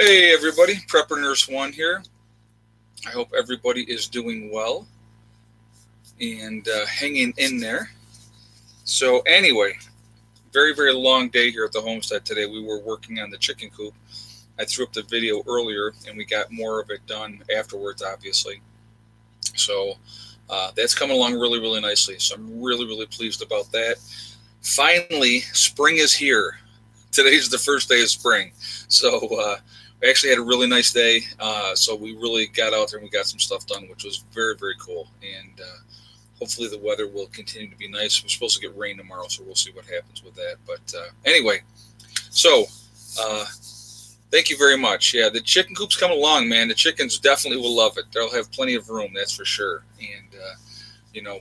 Hey everybody, Prepper Nurse One here. I hope everybody is doing well and hanging in there. So anyway, very long day here at the homestead today. We were working on the chicken coop. I threw up the video earlier, and we got more of it done afterwards, obviously. So that's coming along really nicely. So I'm really pleased about that. Finally, spring is here. Today's the first day of spring, so we actually had a really nice day. So we really got out there and we got some stuff done, which was very cool. And hopefully the weather will continue to be nice. We're supposed to get rain tomorrow, so we'll see what happens with that. But anyway, so thank you very much. Yeah, the chicken coop's coming along, man. The chickens definitely will love it. They'll have plenty of room, that's for sure. And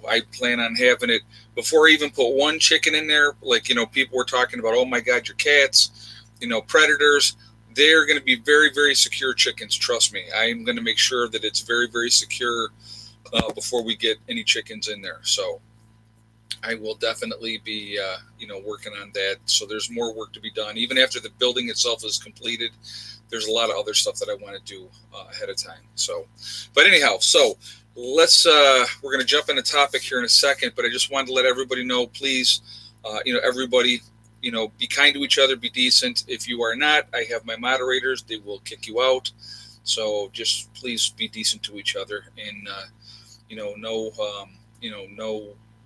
I plan on having it before I even put one chicken in there. Like, people were talking about, oh my God, your cats, predators. They're going to be very secure chickens. Trust me. I'm going to make sure that it's very secure before we get any chickens in there. So I will definitely be, working on that. So there's more work to be done. Even after the building itself is completed, there's a lot of other stuff that I want to do ahead of time. So, but anyhow, so let's we're going to jump in a topic here in a second, but I just wanted to let everybody know, please, everybody, be kind to each other, be decent. If you are not, I have my moderators. They will kick you out. So just please be decent to each other, and no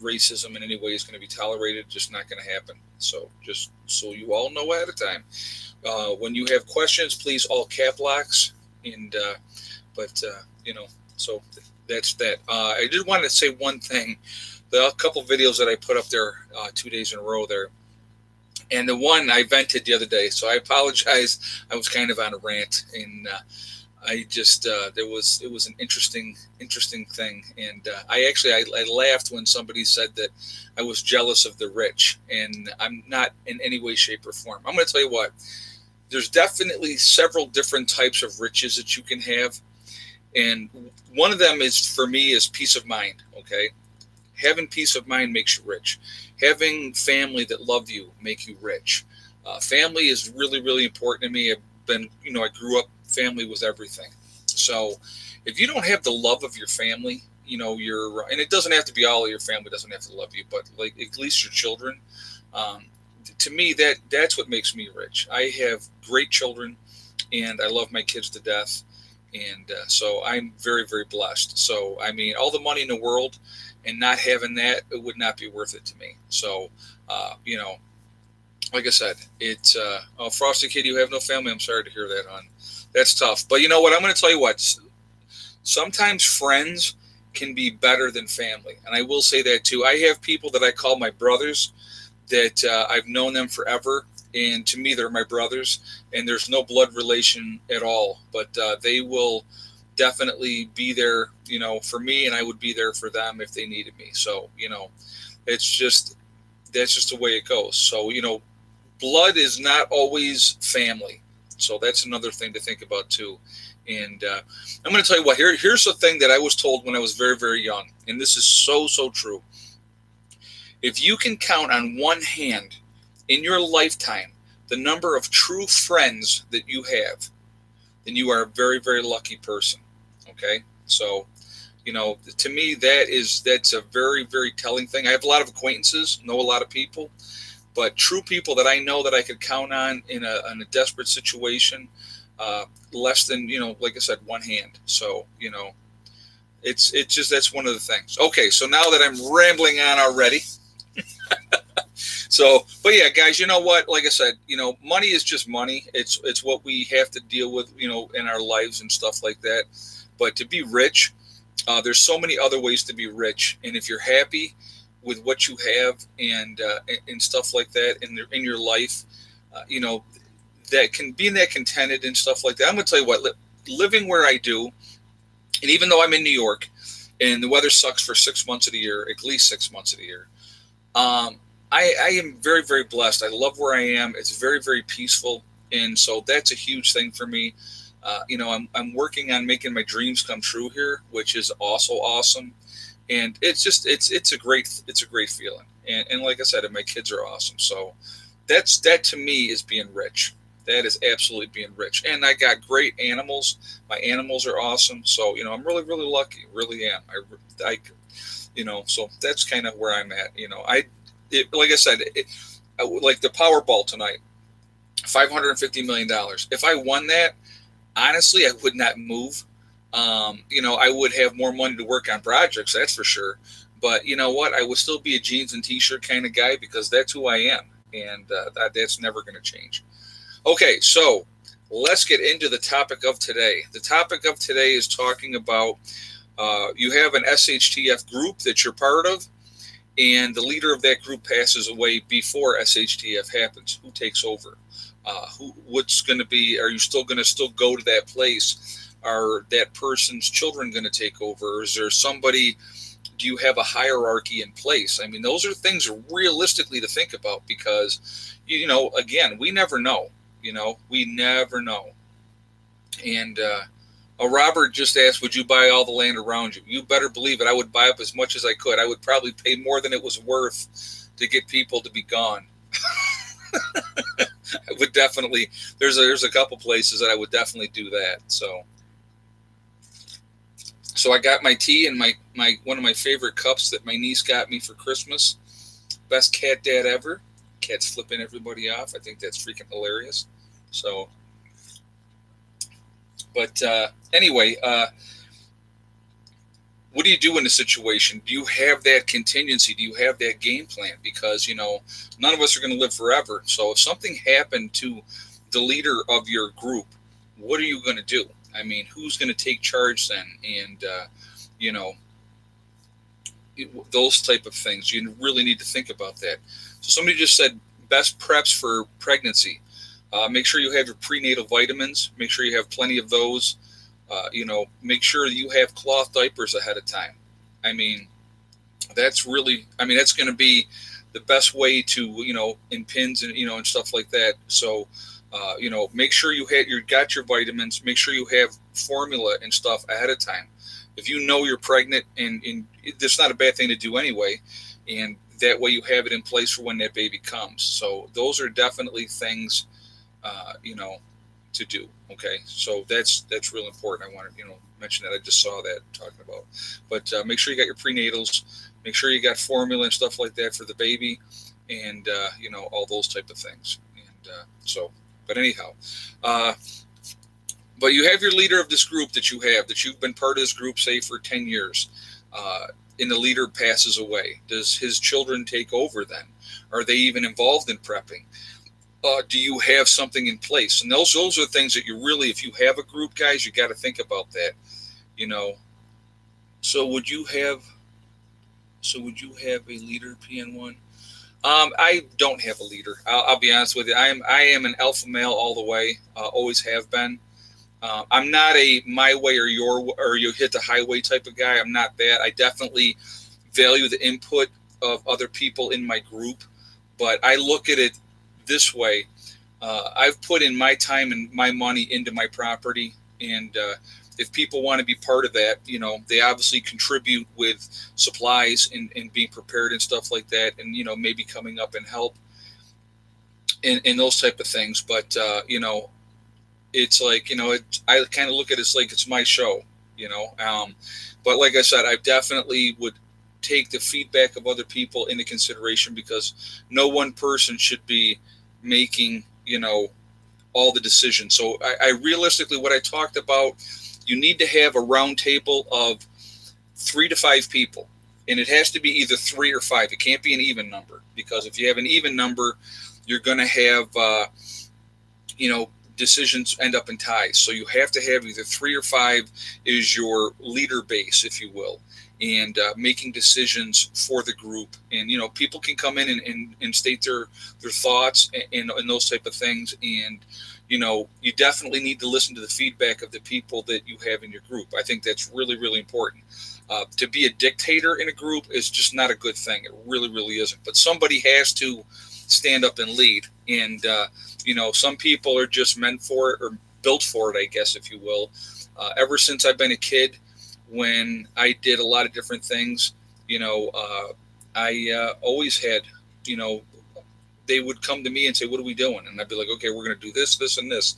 racism in any way is going to be tolerated. Just not going to happen. So just so you all know ahead of time. When you have questions, please all cap locks, and so that's that. I did want to say one thing. The couple videos that I put up there 2 days in a row there, and the one I vented the other day, so I apologize. I was kind of on a rant, and I just it was an interesting thing, and I laughed when somebody said that I was jealous of the rich, and I'm not in any way, shape, or form. I'm going to tell you what. There's definitely several different types of riches that you can have. And one of them is, for me, is peace of mind. Okay, having peace of mind makes you rich. Having family that love you make you rich. Family is really important to me. I grew up, family was everything. So if you don't have the love of your family, and it doesn't have to be all of your family doesn't have to love you, but like at least your children. To me, that's what makes me rich. I have great children, and I love my kids to death. And so I'm very blessed. So, I mean, all the money in the world and not having that, it would not be worth it to me. So, like I said, it's, Frosty Kid, you have no family. I'm sorry to hear that, hon. That's tough. But you know what? I'm going to tell you what. Sometimes friends can be better than family. And I will say that too. I have people that I call my brothers that I've known them forever. And to me, they're my brothers, and there's no blood relation at all. But they will definitely be there, for me, and I would be there for them if they needed me. So, that's just the way it goes. So, blood is not always family. So that's another thing to think about too. And I'm going to tell you what. Here's the thing that I was told when I was very young, and this is so true. If you can count on one hand in your lifetime the number of true friends that you have, then you are a very lucky person. Okay, so to me that's a very telling thing. I have a lot of acquaintances, know a lot of people, but true people that I know that I could count on in a desperate situation, less than like I said, one hand. So it's just, that's one of the things. Okay, so now that I'm rambling on already. So, but yeah, guys, you know what? Like I said, money is just money. It's what we have to deal with, in our lives and stuff like that. But to be rich, there's so many other ways to be rich. And if you're happy with what you have and stuff like that in your life, that can be that contented and stuff like that. I'm going to tell you what, living where I do, and even though I'm in New York and the weather sucks for 6 months of the year, at least 6 months of the year, I am very blessed. I love where I am. It's very peaceful, and so that's a huge thing for me. I'm working on making my dreams come true here, which is also awesome. And it's a great feeling. And like I said, my kids are awesome. So that to me is being rich. That is absolutely being rich. And I got great animals. My animals are awesome. So, I'm really, really lucky. Really am. So that's kind of where I'm at. Like I said, like the Powerball tonight, $550 million. If I won that, honestly, I would not move. I would have more money to work on projects, that's for sure. But you know what? I would still be a jeans and t-shirt kind of guy because that's who I am, and that's never going to change. Okay, so let's get into the topic of today. The topic of today is talking about you have an S.H.T.F group that you're part of, and the leader of that group passes away before S.H.T.F happens. Who takes over? What's going to be? Are you still going to go to that place? Are that person's children going to take over? Or is there somebody? Do you have a hierarchy in place? I mean, those are things realistically to think about because, again, we never know. We never know. And Robert just asked, would you buy all the land around you? You better believe it. I would buy up as much as I could. I would probably pay more than it was worth to get people to be gone. I would definitely. There's a couple places that I would definitely do that. So I got my tea and my one of my favorite cups that my niece got me for Christmas. Best cat dad ever. Cat's flipping everybody off. I think that's freaking hilarious. So, but anyway, what do you do in a situation? Do you have that contingency? Do you have that game plan? Because, none of us are going to live forever. So if something happened to the leader of your group, what are you going to do? I mean, who's going to take charge then? And, those type of things. You really need to think about that. So somebody just said best preps for pregnancy. Make sure you have your prenatal vitamins. Make sure you have plenty of those. Make sure you have cloth diapers ahead of time. I mean, that's going to be the best way to, in pins and, and stuff like that. So, make sure you got your vitamins. Make sure you have formula and stuff ahead of time. If you know you're pregnant, and that's not a bad thing to do anyway, and that way you have it in place for when that baby comes. So those are definitely things, to do. Okay, so that's real important. I wanted mention that. I just saw that talking about. But make sure you got your prenatals. Make sure you got formula and stuff like that for the baby, and all those type of things. And but anyhow, but you have your leader of this group that you've been part of this group, say, for 10 years, and the leader passes away. Does his children take over then? Are they even involved in prepping? Do you have something in place? And those are things that you really, if you have a group, guys, you got to think about that. So would you have a leader, PN1? I don't have a leader. I'll be honest with you. I am an alpha male all the way. Always have been. I'm not a my way or you hit the highway type of guy. I'm not that. I definitely value the input of other people in my group, but I look at it this way. I've put in my time and my money into my property, and if people want to be part of that, they obviously contribute with supplies and being prepared and stuff like that, and maybe coming up and help and those type of things. But it's like I kind of look at it as like it's my show, but like I said, I definitely would take the feedback of other people into consideration, because no one person should be making all the decisions. So I realistically, what I talked about, you need to have a round table of 3 to 5 people, and it has to be either 3 or 5. It can't be an even number, because if you have an even number, you're going to have decisions end up in ties. So you have to have either 3 or 5 is your leader base, if you will, and making decisions for the group. And people can come in and state their thoughts and those type of things. And you definitely need to listen to the feedback of the people that you have in your group. I think that's really, really important. To be a dictator in a group is just not a good thing. It really, really isn't. But somebody has to stand up and lead. And some people are just meant for it, or built for it, I guess, if you will. Ever since I've been a kid, when I did a lot of different things, I always had, they would come to me and say, "What are we doing?" And I'd be like, "Okay, we're going to do this, this, and this,"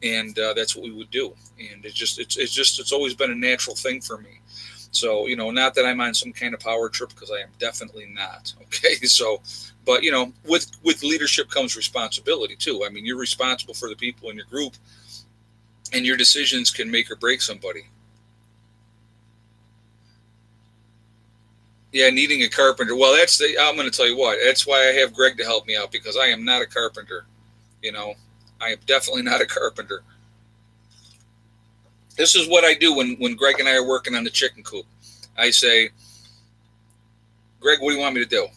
and that's what we would do. And it's always been a natural thing for me. So, not that I'm on some kind of power trip, because I am definitely not. Okay, so, but with leadership comes responsibility too. I mean, you're responsible for the people in your group, and your decisions can make or break somebody. Yeah, needing a carpenter. Well, I'm going to tell you what. That's why I have Greg to help me out, because I am not a carpenter. You know, I am definitely not a carpenter. This is what I do when Greg and I are working on the chicken coop. I say, "Greg, what do you want me to do?"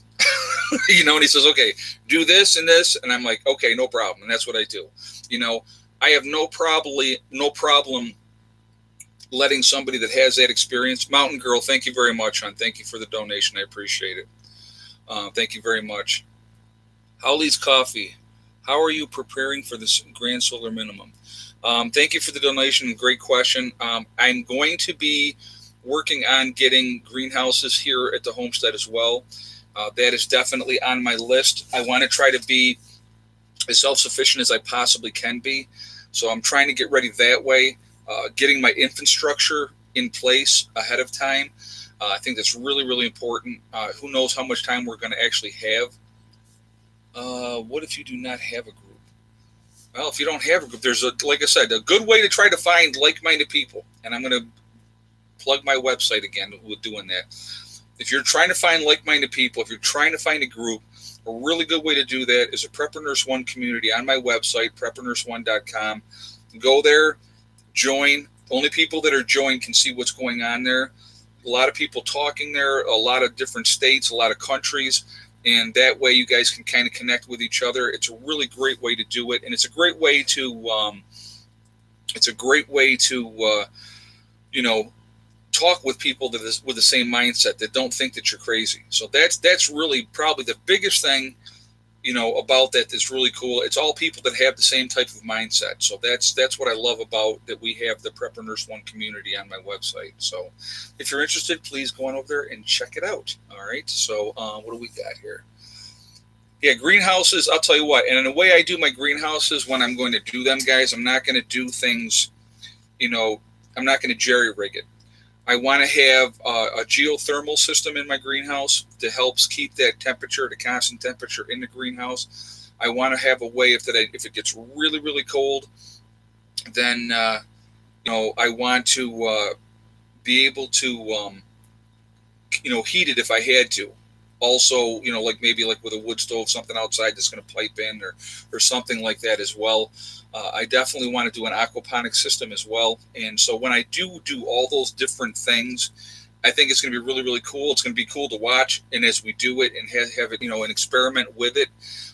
And he says, "Okay, do this and this," and I'm like, "Okay, no problem," and that's what I do. I have no problem letting somebody that has that experience. Mountain Girl, thank you very much, hon. Thank you for the donation. I appreciate it. Thank you very much. Howley's Coffee. How are you preparing for this grand solar minimum? Thank you for the donation. Great question. I'm going to be working on getting greenhouses here at the homestead as well. That is definitely on my list. I want to try to be as self-sufficient as I possibly can be. So I'm trying to get ready that way. Getting my infrastructure in place ahead of time. I think that's really, really important. Who knows how much time we're going to actually have. What if you do not have a group? Well, if you don't have a group, there's like I said, a good way to try to find like-minded people. And I'm going to plug my website again with doing that. If you're trying to find like-minded people, if you're trying to find a group, a really good way to do that is a Prepper Nurse One community on my website, preppernurse1.com. Go there, join. Only people that are joined can see what's going on there. A lot of people talking there, a lot of different states, a lot of countries, and that way you guys can kind of connect with each other. It's a really great way to do it, and it's a great way to talk with people that is with the same mindset, that don't think that you're crazy. So that's really probably the biggest thing about that's really cool. It's all people that have the same type of mindset. So that's what I love about that. We have the Prepper Nurse One community on my website. So if you're interested, please go on over there and check it out. All right. So what do we got here? Yeah, greenhouses. I'll tell you what. And in the way I do my greenhouses, when I'm going to do them, guys, I'm not going to do things. I'm not going to jerry rig it. I want to have a geothermal system in my greenhouse that helps keep that temperature, the constant temperature in the greenhouse. I want to have a way if it gets really, really cold, then I want to be able to heat it if I had to. Also, like maybe like with a wood stove, something outside that's going to pipe in or something like that as well. I definitely want to do an aquaponic system as well. And so when I do all those different things, I think it's going to be really, really cool. It's going to be cool to watch. And as we do it and have it, an experiment with it,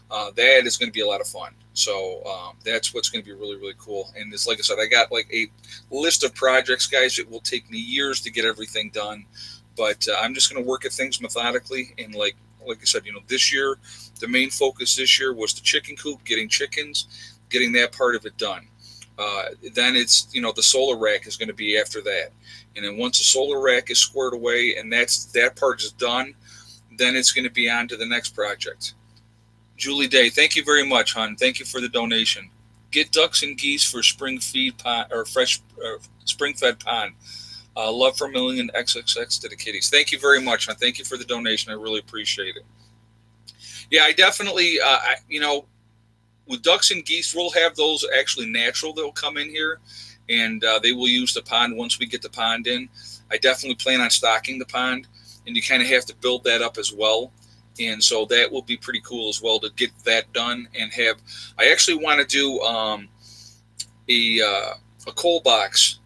that is going to be a lot of fun. So that's what's going to be really, really cool. And it's like I said, I got like a list of projects, guys. It will take me years to get everything done. But I'm just going to work at things methodically. And like I said, this year, the main focus this year was the chicken coop, getting chickens, getting that part of it done. Then it's, the solar rack is going to be after that. And then once the solar rack is squared away and that part is done, then it's going to be on to the next project. Julie Day, thank you very much, hon. Thank you for the donation. Get ducks and geese for spring feed pond or fresh spring fed pond. Love for million XXX to the kitties. Thank you very much, hon. Thank you for the donation. I really appreciate it. Yeah, I definitely, with ducks and geese, we'll have those actually natural. They'll come in here, and they will use the pond once we get the pond in. I definitely plan on stocking the pond, and you kind of have to build that up as well. And so that will be pretty cool as well to get that done and have. I actually want to do a coal box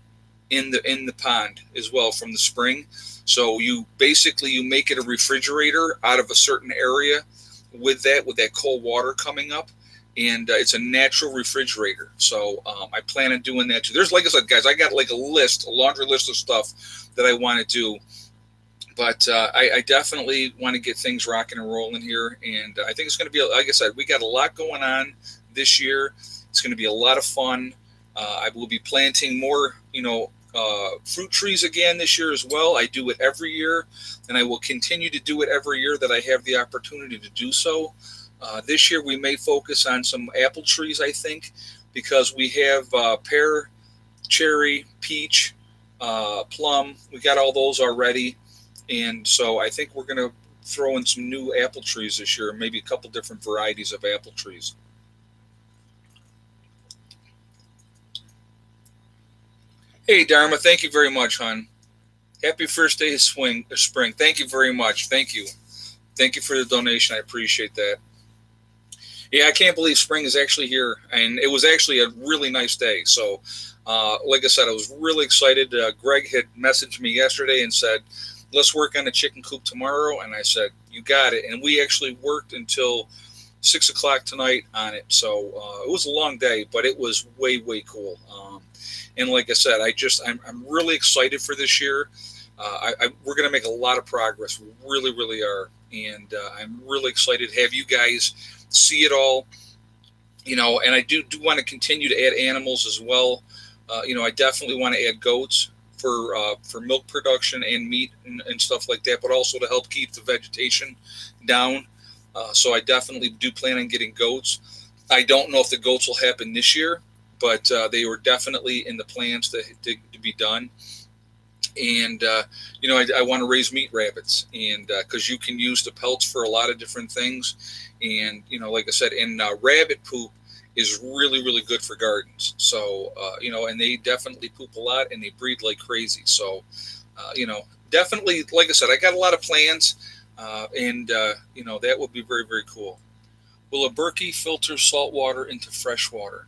in the pond as well from the spring. So you make it a refrigerator out of a certain area with that cold water coming up, and it's a natural refrigerator. So I plan on doing that too. There's, like I said, guys, I got like a laundry list of stuff that I want to do. But I definitely want to get things rocking and rolling here. And I think it's going to be, like I said, we got a lot going on this year. It's going to be a lot of fun. I will be planting more, fruit trees again this year as well. I do it every year, and I will continue to do it every year that I have the opportunity to do so. This year we may focus on some apple trees, I think, because we have pear, cherry, peach, plum. We got all those already, and so I think we're going to throw in some new apple trees this year, maybe a couple different varieties of apple trees. Hey, Dharma, thank you very much, hon. Happy first day of spring. Thank you very much. Thank you. Thank you for the donation. I appreciate that. Yeah, I can't believe spring is actually here, and it was actually a really nice day. So, like I said, I was really excited. Greg had messaged me yesterday and said, "Let's work on the chicken coop tomorrow." And I said, "You got it." And we actually worked until 6 o'clock tonight on it. So it was a long day, but it was way cool. And like I said, I'm really excited for this year. We're going to make a lot of progress. We really are, and I'm really excited to have you guys see it all. And I do want to continue to add animals as well. I definitely want to add goats for milk production and meat and stuff like that, but also to help keep the vegetation down. So I definitely do plan on getting goats. I don't know if the goats will happen this year, but they were definitely in the plans to be done. And I want to raise meat rabbits, and because you can use the pelts for a lot of different things, and like I said, and rabbit poop is really good for gardens. So and they definitely poop a lot, and they breed like crazy. So definitely, like I said, I got a lot of plans, and that would be very cool. Will a Berkey filter salt water into fresh water?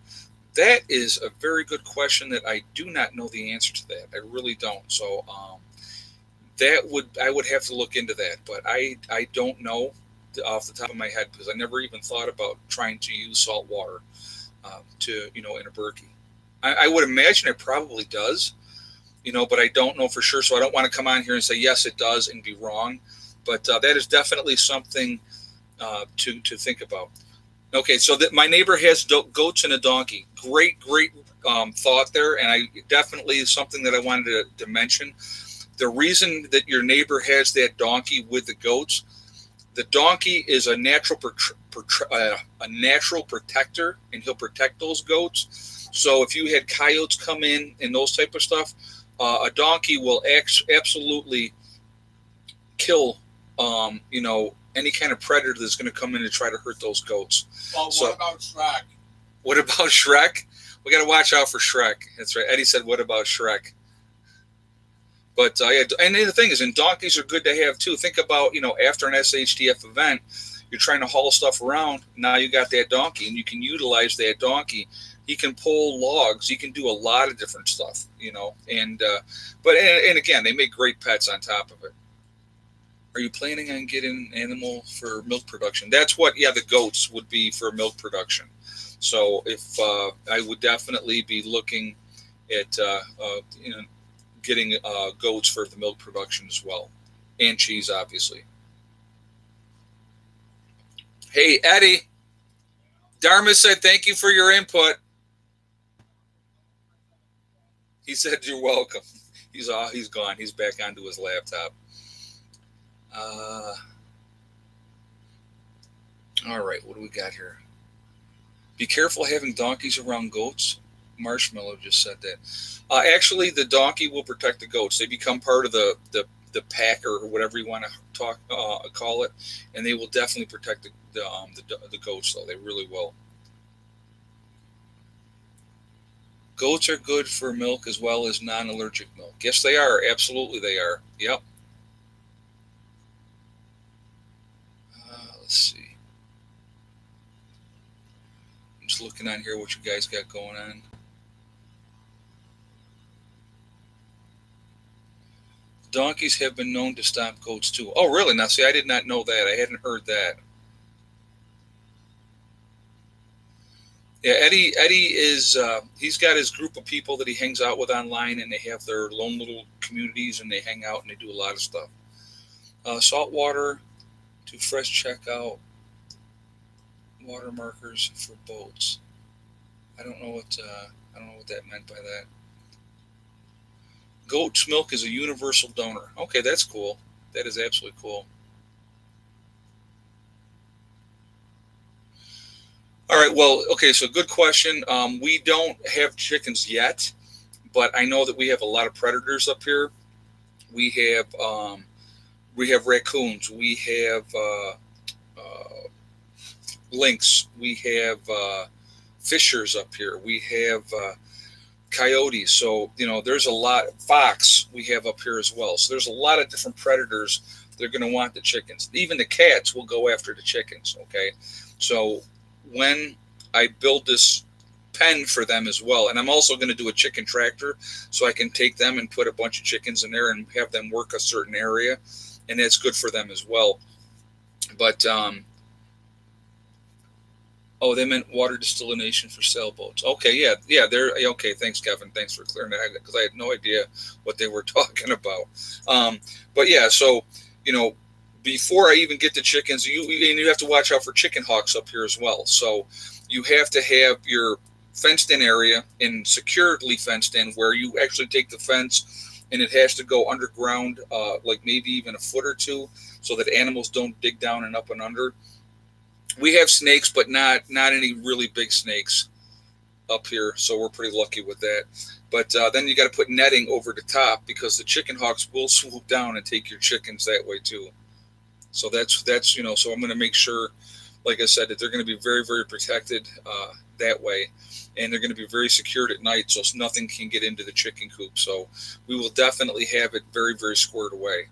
That is a very good question that I do not know the answer to that. I really don't. So I would have to look into that, but I don't know off the top of my head because I never even thought about trying to use salt water in a Berkey. I would imagine it probably does, but I don't know for sure. So I don't want to come on here and say yes it does and be wrong, but that is definitely something to think about. Okay, so that my neighbor has goats and a donkey. Great thought there, and I definitely is something that I wanted to mention. The reason that your neighbor has that donkey with the goats, the donkey is a natural protector, and he'll protect those goats. So if you had coyotes come in and those type of stuff, a donkey will absolutely kill any kind of predator that's going to come in and try to hurt those goats. Well, what about Shrek? What about Shrek? We got to watch out for Shrek. That's right. Eddie said, "What about Shrek?" But yeah, and the thing is, and donkeys are good to have too. Think about after an S.H.T.F event, you're trying to haul stuff around. Now you got that donkey, and you can utilize that donkey. He can pull logs. He can do a lot of different stuff. And again, they make great pets on top of it. Are you planning on getting an animal for milk production? That's what, the goats would be for milk production. So if I would definitely be looking at getting goats for the milk production as well, and cheese, obviously. Hey, Eddie, Dharma said thank you for your input. He said you're welcome. He's gone. He's back onto his laptop. All right, what do we got here? Be careful having donkeys around goats. Marshmallow just said that. Actually, the donkey will protect the goats. They become part of the pack or whatever you want to call it, and they will definitely protect the goats. Though they really will. Goats are good for milk as well as non-allergic milk. Yes, they are. Absolutely, they are. Yep. Let's see. I'm just looking on here what you guys got going on. Donkeys have been known to stop goats too. Oh, really? Now, see, I did not know that. I hadn't heard that. Yeah, Eddie is, he's got his group of people that he hangs out with online, and they have their lone little communities, and they hang out, and they do a lot of stuff. Salt water to fresh checkout water markers for boats. I don't know what that meant by that. Goat's milk is a universal donor. Okay, that's cool. That is absolutely cool. All right. Well, okay. So good question. We don't have chickens yet, but I know that we have a lot of predators up here. We have we have raccoons. We have lynx. We have fishers up here. We have coyotes. So there's a lot. Fox we have up here as well. So there's a lot of different predators. They're going to want the chickens. Even the cats will go after the chickens. Okay, so when I build this pen for them as well, and I'm also going to do a chicken tractor, so I can take them and put a bunch of chickens in there and have them work a certain area, and that's good for them as well. But oh, they meant water distillation for sailboats. Okay, yeah, yeah. They're okay. Thanks, Kevin. Thanks for clearing that because I had no idea what they were talking about. Um, but yeah, so you know, before I even get the chickens, you have to watch out for chicken hawks up here as well. So you have to have your fenced in area and securely fenced in where you actually take the fence and it has to go underground, like maybe even a foot or two, so that animals don't dig down and up and under. We have snakes, but not any really big snakes up here, so we're pretty lucky with that. But then you got to put netting over the top because the chicken hawks will swoop down and take your chickens that way too. So that's so I'm going to make sure, like I said, that they're going to be very very protected that way, and they're going to be very secured at night, so nothing can get into the chicken coop. So we will definitely have it very very squared away.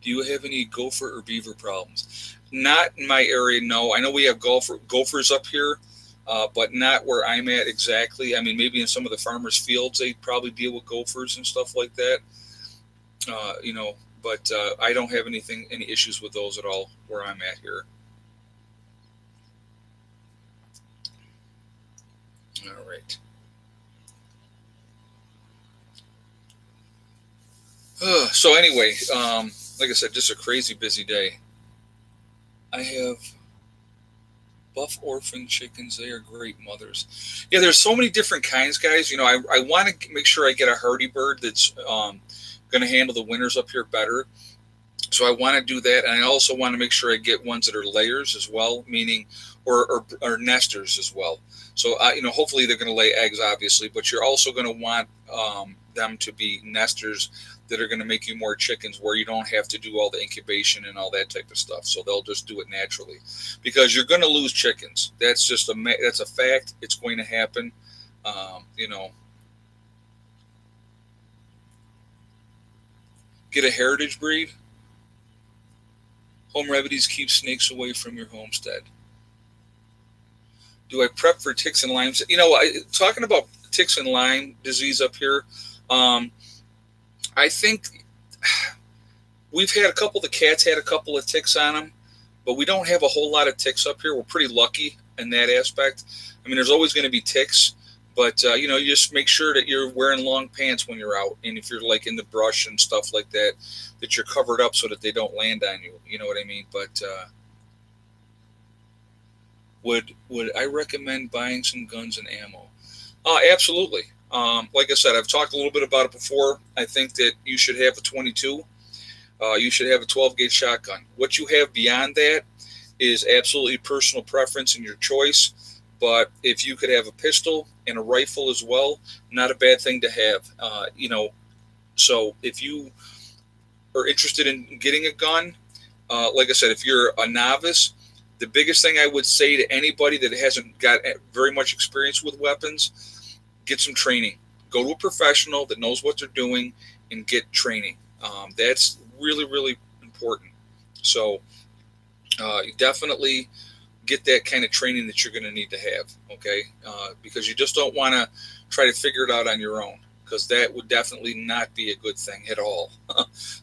Do you have any gopher or beaver problems? Not in my area, no. I know we have gophers up here, but not where I'm at exactly. I mean, maybe in some of the farmers' fields, they probably deal with gophers and stuff like that. But I don't have any issues with those at all where I'm at here. All right. So anyway, like I said, just a crazy busy day. I have buff orphan chickens. They are great mothers. Yeah, there's so many different kinds, guys. I want to make sure I get a hardy bird that's going to handle the winters up here better. So I want to do that, and I also want to make sure I get ones that are layers as well, meaning or nesters as well. So hopefully they're going to lay eggs, obviously, but you're also going to want them to be nesters that are going to make you more chickens, where you don't have to do all the incubation and all that type of stuff. So they'll just do it naturally, because you're going to lose chickens. That's just that's a fact. It's going to happen. You know, get a heritage breed. Home remedies keep snakes away from your homestead. Do I prep for ticks and Lyme? Talking about ticks and Lyme disease up here, I think we've had a couple. The cats had a couple of ticks on them, but we don't have a whole lot of ticks up here. We're pretty lucky in that aspect. I mean, there's always going to be ticks, but you just make sure that you're wearing long pants when you're out, and if you're like in the brush and stuff like that, that you're covered up so that they don't land on you. You know what I mean? But would I recommend buying some guns and ammo? Absolutely. Like I said, I've talked a little bit about it before. I think that you should have a 22. You should have a 12 gauge shotgun. What you have beyond that is absolutely personal preference and your choice. But if you could have a pistol and a rifle as well, not a bad thing to have. So if you are interested in getting a gun, like I said, if you're a novice, the biggest thing I would say to anybody that hasn't got very much experience with weapons, get some training. Go to a professional that knows what they're doing and get training. That's really, really important. So you definitely get that kind of training that you're going to need to have, okay? Because you just don't want to try to figure it out on your own, because that would definitely not be a good thing at all.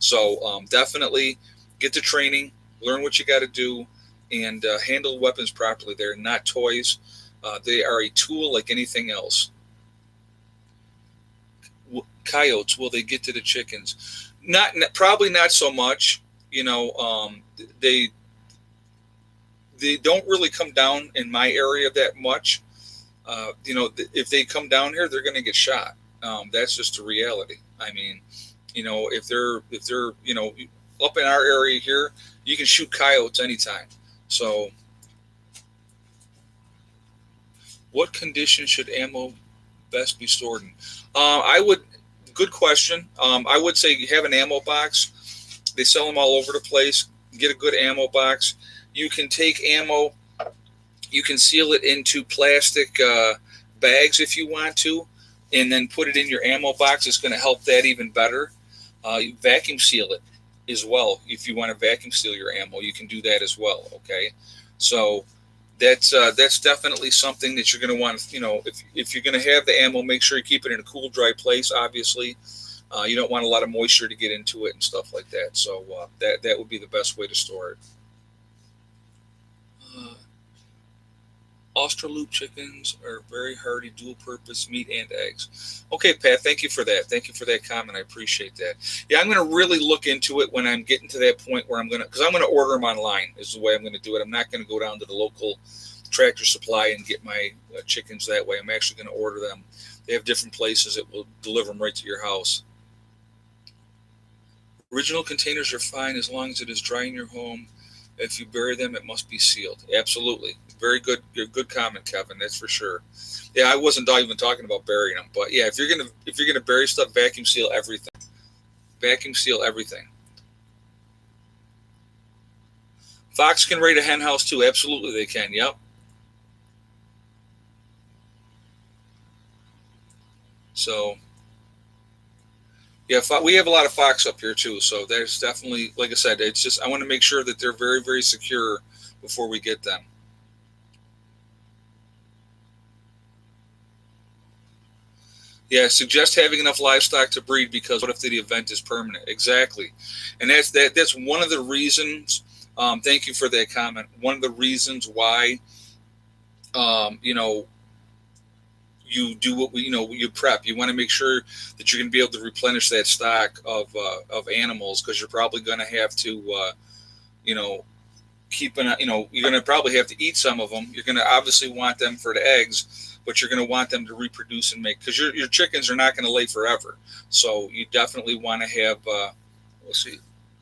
So definitely get the training, learn what you got to do, and handle weapons properly. They're not toys. They are a tool like anything else. Coyotes, will they get to the chickens? Probably not so much. They don't really come down in my area that much. If they come down here, they're going to get shot. That's just a reality. I mean, if they're up in our area here, you can shoot coyotes anytime. So What condition should ammo best be stored in? I would. Good question. I would say you have an ammo box. They sell them all over the place. Get a good ammo box. You can take ammo. You can seal it into plastic bags if you want to, and then put it in your ammo box. It's going to help that even better. Vacuum seal it as well. If you want to vacuum seal your ammo, you can do that as well. Okay, so that's definitely something that you're going to want. If you're going to have the ammo, make sure you keep it in a cool, dry place. Obviously, you don't want a lot of moisture to get into it and stuff like that. So that would be the best way to store it. Uh, Australoop chickens are very hardy, dual-purpose meat and eggs. Okay, Pat, thank you for that. Thank you for that comment. I appreciate that. Yeah, I'm going to really look into it when I'm getting to that point where because I'm going to order them online is the way I'm going to do it. I'm not going to go down to the local Tractor Supply and get my chickens that way. I'm actually going to order them. They have different places that will deliver them right to your house. Original containers are fine as long as it is dry in your home. If you bury them, it must be sealed. Absolutely. Very good comment, Kevin. That's for sure. Yeah, I wasn't even talking about burying them, but yeah, if you're gonna bury stuff, vacuum seal everything. Vacuum seal everything. Fox can raid a hen house too. Absolutely, they can. Yep. So yeah, we have a lot of fox up here too. So there's definitely, like I said, it's just I want to make sure that they're very, very secure before we get them. Yeah, suggest having enough livestock to breed because what if the event is permanent? Exactly, and that's one of the reasons. Thank you for that comment. One of the reasons why, you know, you do what you prep. You want to make sure that you're going to be able to replenish that stock of animals because you're probably going to have to, you know, you're going to probably have to eat some of them. You're going to obviously want them for the eggs, but you're going to want them to reproduce and make because your chickens are not going to lay forever. So you definitely want to have. Let's see,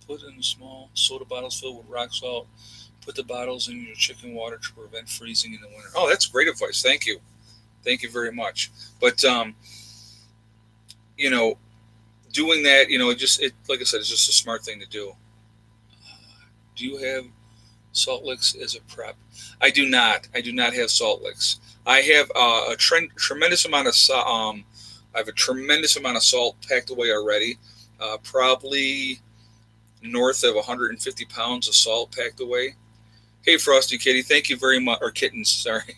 put in small soda bottles filled with rock salt. Put the bottles in your chicken water to prevent freezing in the winter. Oh, that's great advice. Thank you. Thank you very much. But you know, doing that, like I said, it's just a smart thing to do. Do you have salt licks as a prep? I do not. I do not have salt licks. I have tremendous amount of I have a tremendous amount of salt packed away already. Probably north of 150 pounds of salt packed away. Hey, Frosty Kitty, thank you very much. Or kittens, sorry.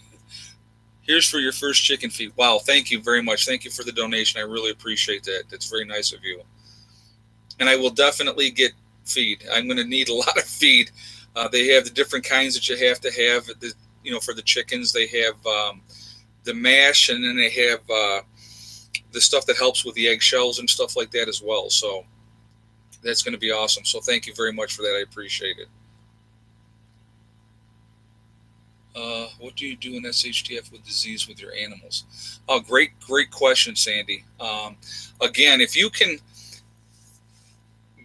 Here's for your first chicken feed. Wow, thank you very much. Thank you for the donation. I really appreciate that. That's very nice of you. And I will definitely get feed. I'm going to need a lot of feed. They have the different kinds that you have to have. For the chickens, they have the mash, and then they have the stuff that helps with the eggshells and stuff like that as well. So that's going to be awesome. So thank you very much for that. I appreciate it. What do you do in S.H.T.F with disease with your animals? Oh, great question, Sandy. Again, if you can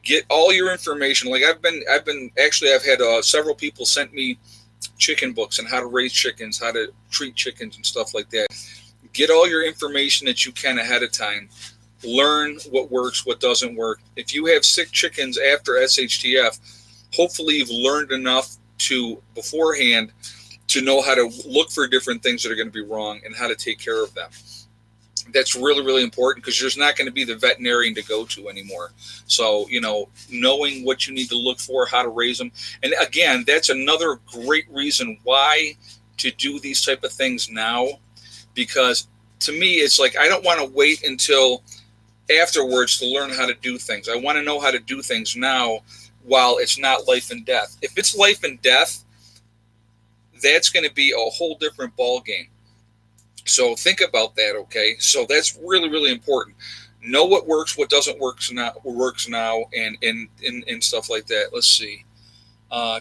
get all your information, like I've had several people sent me chicken books on how to raise chickens, how to treat chickens and stuff like that. Get all your information that you can ahead of time. Learn what works, what doesn't work. If you have sick chickens after S.H.T.F, hopefully you've learned enough beforehand to know how to look for different things that are going to be wrong and how to take care of them. That's really, really important because there's not going to be the veterinarian to go to anymore. So, knowing what you need to look for, how to raise them. And again, that's another great reason why to do these type of things now, because to me, it's like, I don't want to wait until afterwards to learn how to do things. I want to know how to do things now while it's not life and death. If it's life and death, that's going to be a whole different ball game. So think about that, okay? So that's really, really important. Know what works, what doesn't work now, and stuff like that. Let's see.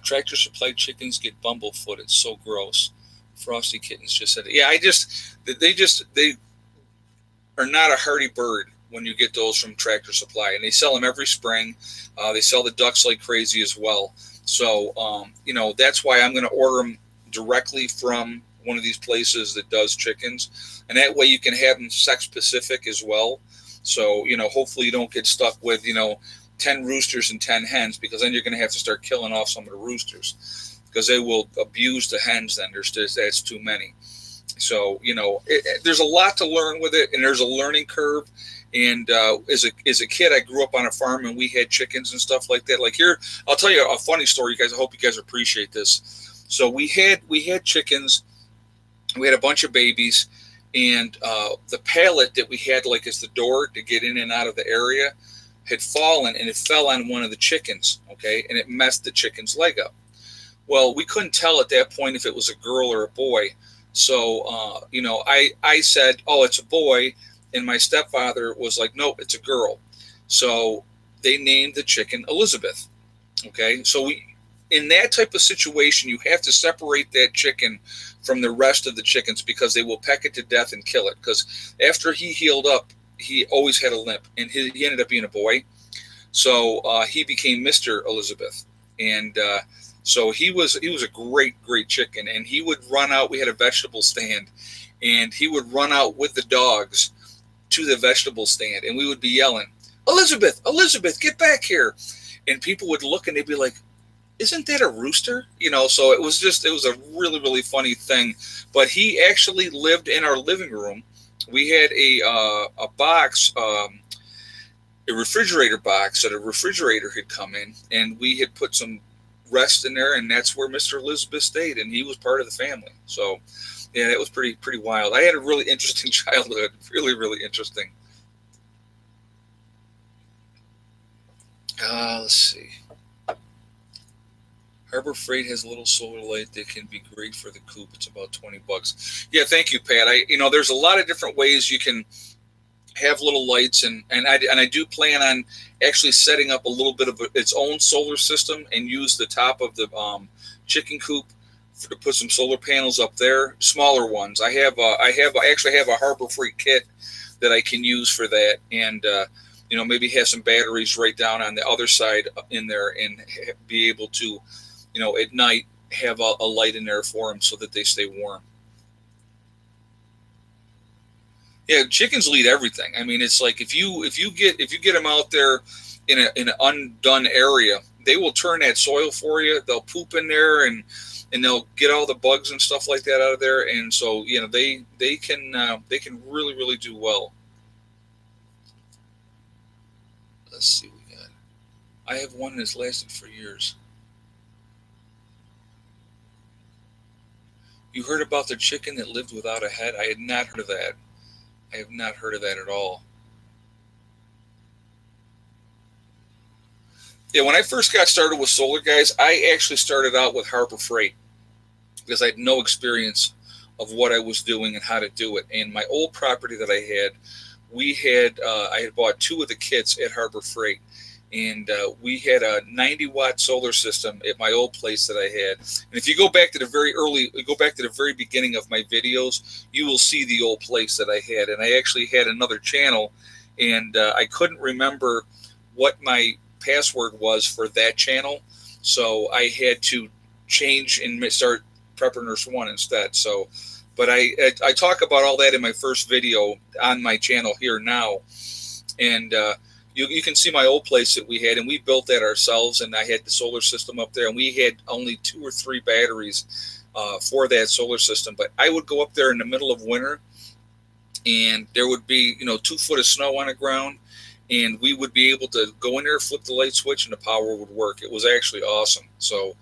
Tractor Supply chickens get bumblefoot. It's so gross. Frosty Kittens just said it. Yeah, they are not a hardy bird when you get those from Tractor Supply, and they sell them every spring. They sell the ducks like crazy as well. So that's why I'm going to order them directly from one of these places that does chickens, and that way you can have them sex specific as well. So hopefully you don't get stuck with 10 roosters and 10 hens, because then you're going to have to start killing off some of the roosters because they will abuse the hens. Then that's too many. So there's a lot to learn with it, and there's a learning curve. And as a kid, I grew up on a farm, and we had chickens and stuff like that. Like here, I'll tell you a funny story, you guys. I hope you guys appreciate this. So we had chickens. We had a bunch of babies, and the pallet that we had, like as the door to get in and out of the area, had fallen, and it fell on one of the chickens. Okay, and it messed the chicken's leg up. Well, we couldn't tell at that point if it was a girl or a boy. So I said, "Oh, it's a boy." And my stepfather was like, "Nope, it's a girl." So they named the chicken Elizabeth. Okay, so in that type of situation, you have to separate that chicken from the rest of the chickens, because they will peck it to death and kill it. Because after he healed up, he always had a limp, and he ended up being a boy. So he became Mr. Elizabeth, and so he was a great chicken, and he would run out. We had a vegetable stand, and he would run out with the dogs to the vegetable stand, and we would be yelling, "Elizabeth, Elizabeth, get back here!" And people would look, and they'd be like, "Isn't that a rooster?" So it was a really, really funny thing. But he actually lived in our living room. We had a box, a refrigerator box that a refrigerator had come in, and we had put some rest in there, and that's where Mr. Elizabeth stayed, and he was part of the family. So yeah, that was pretty wild. I had a really interesting childhood. Really, really interesting. Let's see. Harbor Freight has a little solar light that can be great for the coop. It's about $20. Yeah, thank you, Pat. There's a lot of different ways you can have little lights, and I do plan on actually setting up a little bit of its own solar system and use the top of the chicken coop to put some solar panels up there, smaller ones. I actually have a Harbor Freight kit that I can use for that, and maybe have some batteries right down on the other side in there, and be able to, at night have a light in there for them so that they stay warm. Yeah, chickens will eat everything. I mean, it's like if you get them out there in an undone area, they will turn that soil for you. They'll poop in there, and they'll get all the bugs and stuff like that out of there. And so they can really, really do well. Let's see, we got. I have one that's lasted for years. You heard about the chicken that lived without a head? I had not heard of that. I have not heard of that at all. Yeah, when I first got started with solar, guys, I actually started out with Harbor Freight because I had no experience of what I was doing and how to do it. And my old property that I had, I had bought two of the kits at Harbor Freight, and we had a 90-watt solar system at my old place that I had. And if you go back to the very beginning of my videos, you will see the old place that I had. And I actually had another channel, and I couldn't remember what my password was for that channel, so I had to change and start Prepper Nurse 1 instead. So, but I talk about all that in my first video on my channel here now, and you can see my old place that we had, and we built that ourselves, and I had the solar system up there, and we had only 2 or 3 batteries for that solar system. But I would go up there in the middle of winter, and there would be 2 foot of snow on the ground, and we would be able to go in there, flip the light switch, and the power would work. It was actually awesome. So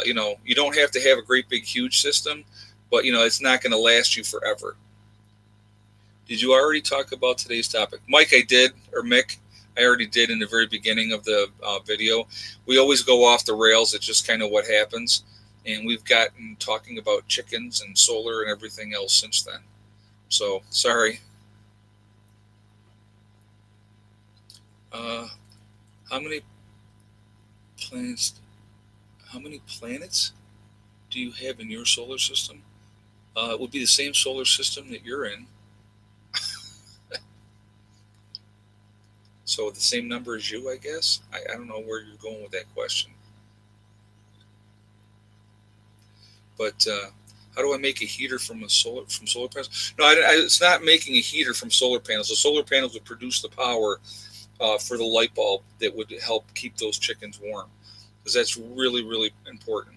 you don't have to have a great big huge system, but it's not going to last you forever. Did you already talk about today's topic? Mike, I did, or Mick, I already did in the very beginning of the video. We always go off the rails. It's just kind of what happens. And we've gotten talking about chickens and solar and everything else since then. So, sorry. How many planets? How many planets do you have in your solar system? It would be the same solar system that you're in. So the same number as you, I guess. I don't know where you're going with that question. But How do I make a heater from solar panels? No, it's not making a heater from solar panels. The solar panels would produce the power for the light bulb that would help keep those chickens warm, because that's really, really important.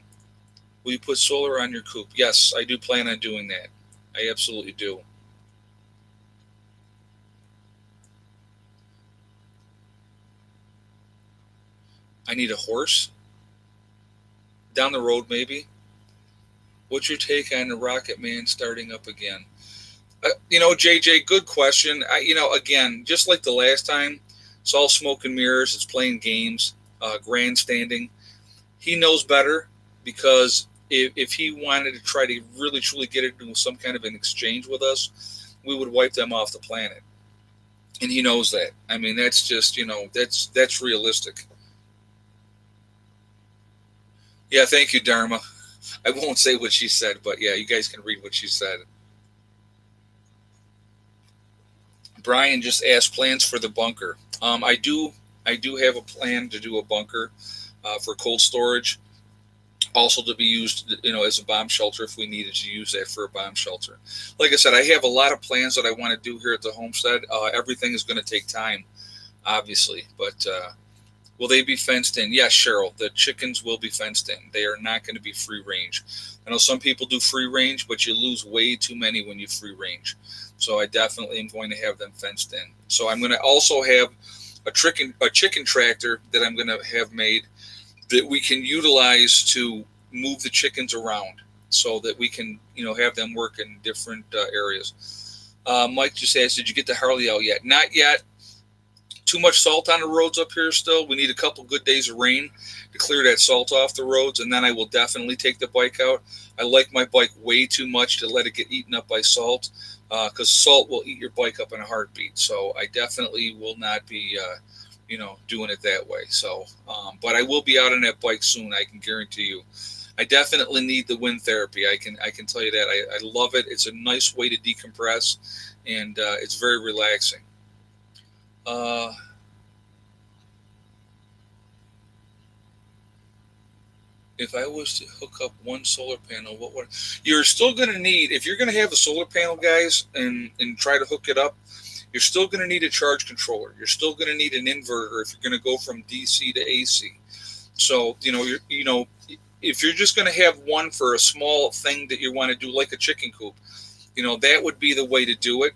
Will you put solar on your coop? Yes, I do plan on doing that. I absolutely do. I need a horse down the road, maybe. What's your take on the Rocket Man starting up again? JJ, good question. Again, just like the last time, it's all smoke and mirrors. It's playing games, grandstanding. He knows better, because if he wanted to try to really truly get into some kind of an exchange with us, we would wipe them off the planet. And he knows that. I mean, that's just, that's realistic. Yeah, thank you, Dharma. I won't say what she said, but yeah, you guys can read what she said. Brian just asked plans for the bunker. I do have a plan to do a bunker for cold storage, also to be used, as a bomb shelter if we needed to use that for a bomb shelter. Like I said, I have a lot of plans that I want to do here at the homestead. Everything is going to take time, obviously, but will they be fenced in? Yes, Cheryl. The chickens will be fenced in. They are not going to be free range. I know some people do free range, but you lose way too many when you free range. So I definitely am going to have them fenced in. So I'm going to also have a chicken tractor that I'm going to have made that we can utilize to move the chickens around, so that we can, have them work in different areas. Mike just asked, did you get the Harley out yet? Not yet. Too much salt on the roads up here still. We need a couple good days of rain to clear that salt off the roads, and then I will definitely take the bike out. I like my bike way too much to let it get eaten up by salt, because salt will eat your bike up in a heartbeat. So I definitely will not be, doing it that way. So, but I will be out on that bike soon. I can guarantee you. I definitely need the wind therapy. I can tell you that. I love it. It's a nice way to decompress, and it's very relaxing. Uh, if I was to hook up one solar panel, what would you're still going to need, if you're going to have a solar panel, guys, and try to hook it up, you're still going to need a charge controller. You're still going to need an inverter if you're going to go from DC to AC. So, if you're just going to have one for a small thing that you want to do, like a chicken coop, that would be the way to do it.